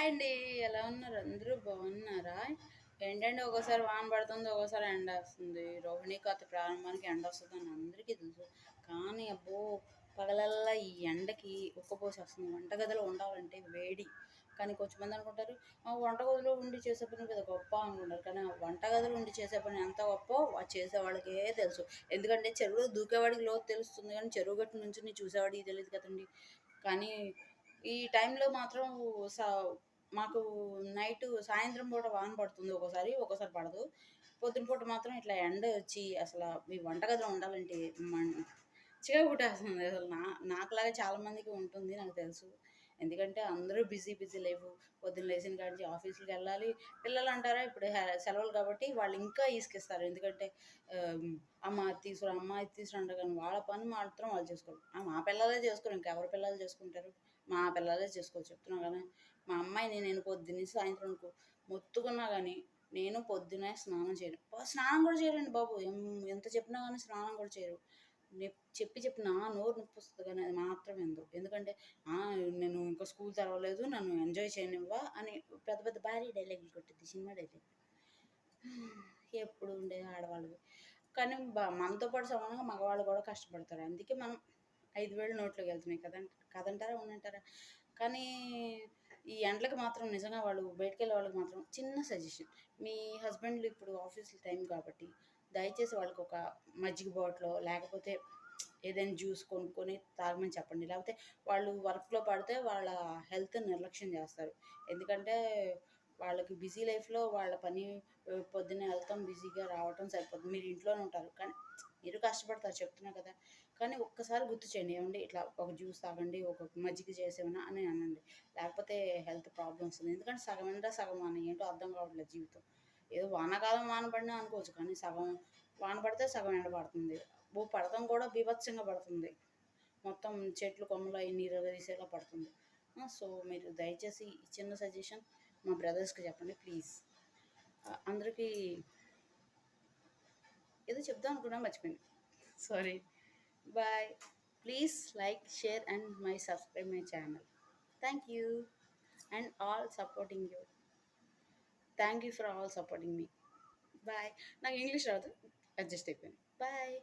Hi అండి. ఎలా ఉన్నారు? అందరూ బాగున్నారా? ఏంటంటే ఒక్కోసారి వాన పడుతుంది, ఒక్కోసారి ఎండొస్తుంది. రోహిణీ కార్తీ ప్రారంభానికి ఎండొస్తదని అందరికీ తెలుసు. కానీ అబ్బో! పగలల్లా ఈ ఎండకి ఉక్కపోసేస్తుంది. వంటగదిలో ఉండాలంటే వేడి. కానీ కొంచెంమంది అనుకుంటారు, వంటగదిలో ఉండి చేసే పని కదా గొప్ప అనుకుంటారు. కానీ ఆ వంటగదిలో ఉండి చేసే పని ఎంత గొప్పో చేసేవాళ్ళకే తెలుసు. ఎందుకంటే చెరువులో దూకేవాడికి లోతు తెలుస్తుంది గానీ, చెరువు గట్టు నుంచొని చూసేవాడికి తెలీదు కదండీ! కానీ ఈ టైంలో మాత్రం స మాకు సాయంత్రం పూట వాన పడుతుంది ఒక్కోసారి, ఒక్కోసారి పడదు. పొద్దున పూట మాత్రం ఇట్లా ఎండ వచ్చి అసల ఈ వంటగదిలో ఉండాలంటే చికాకు పుట్టేస్తుంది. అసలు నాకులాగా చాలా మందికి ఉంటుంది నాకు తెలుసు. ఎందుకంటే అందరూ బిజీ బిజీ లైఫు. పొద్దున్న లేచిన కాడ నుంచి ఆఫీసులకెళ్ళాలి. పిల్లలంటారా ఇప్పుడు సెలవులు కాబట్టి వాళ్ళు ఇంకా ఈసుకిస్తారు. ఎందుకంటే ఆహ్, అమ్మ అది తీసుకురా, అమ్మ ఇది తీసుకురా అంటారు కానీ వాళ్ళ పని మాత్రం వాళ్ళు చేసుకోరు. మా పిల్లలే చేసుకోరు ఇంకెవరి పిల్లలు చేసుకుంటారు? మా పిల్లలే చేసుకోరు చెప్తున్నా కదా! మా అమ్మాయిని నేను పొద్దున్నుంచి సాయంత్రం వరకు మొత్తుకున్నా గానీ, నేను పొద్దున్నే స్నానం చేయను. స్నానం కూడా చేయరండి బాబు. ఎంత చెప్పినా గానీ స్నానం కూడా చేయరు. చెప్పి నా నోరు నొప్పొస్తది గానీ అది మాత్రం వినరు. ఎందుకంటే నేను ఇంకా స్కూల్ తెరవలేదు. నన్ను ఎంజాయ్ చేయనివ్వా అని పెద్ద పెద్ద భారీ డైలాగులు కొట్టిద్ది. Cinema dialogue. ఎప్పుడు ఉండేది ఆడవాళ్ళవి. కానీ మనతో పాటు సమానంగా మగవాళ్ళు కూడా కష్టపడతారు. అందుకే మనం 5 వేళ్ళు నోట్లోకెళ్తున్నాయి కదంటారా? అవునంటారా? కానీ ఈ ఎండలకి మాత్రం నిజంగా వాళ్ళు బయటికెళ్ళే వాళ్ళకి మాత్రం చిన్న సజెషన్. మీ హస్బెండ్‌లు ఇప్పుడు ఆఫీసులు టైం కాబట్టి దయచేసి వాళ్ళకొక మజ్జిగ బాటిలో లేకపోతే ఏదైనా జ్యూస్ కొనుక్కొని తాగమని చెప్పండి. లేకపోతే వాళ్ళు వర్క్‌లో పడితే వాళ్ళ హెల్త్‌ని నిర్లక్ష్యం చేస్తారు. ఎందుకంటే వాళ్ళకి బిజీ లైఫ్‌లో వాళ్ళ పని పొద్దున్నే ఎళ్తాం, బిజీగా రావటం సరిపోతుంది. మీరు ఇంట్లోనే ఉంటారు. కానీ మీరు కష్టపడతారు చెప్తున్నా కదా! కానీ ఒక్కసారి గుర్తు చేయండి. ఏవండీ ఇట్లా ఒక జ్యూస్ తాగండి, ఒక మజ్జిగ చేసేమనా అని అనండి. లేకపోతే హెల్త్ ప్రాబ్లమ్ వస్తుంది. ఎందుకంటే సగం ఎండ, సగం వాన ఏంటో అర్థం కావట్లేదు జీవితం. ఏదో వానాకాలం వాన పడినా అనుకోవచ్చు. కానీ సగం వాన పడితే సగం ఎండ పడుతుంది. పడతం కూడా బీభత్సంగా పడుతుంది. మొత్తం చెట్లు కొమ్మలు అయి నీరగదీసేలా పడుతుంది. సో, మీరు దయచేసి ఈ చిన్న సజెషన్ మా బ్రదర్స్‌కి చెప్పండి ప్లీజ్. అందరికీ ఏదో చెప్దాం అనుకున్నా మర్చిపోయాను. Sorry. Bye. Please like, share and subscribe my channel. Thank you. And all supporting you. Thank you for all supporting me. Bye. నాకు ఇంగ్లీష్ రాదు. అడ్జస్ట్ అయిపోయాను. బాయ్.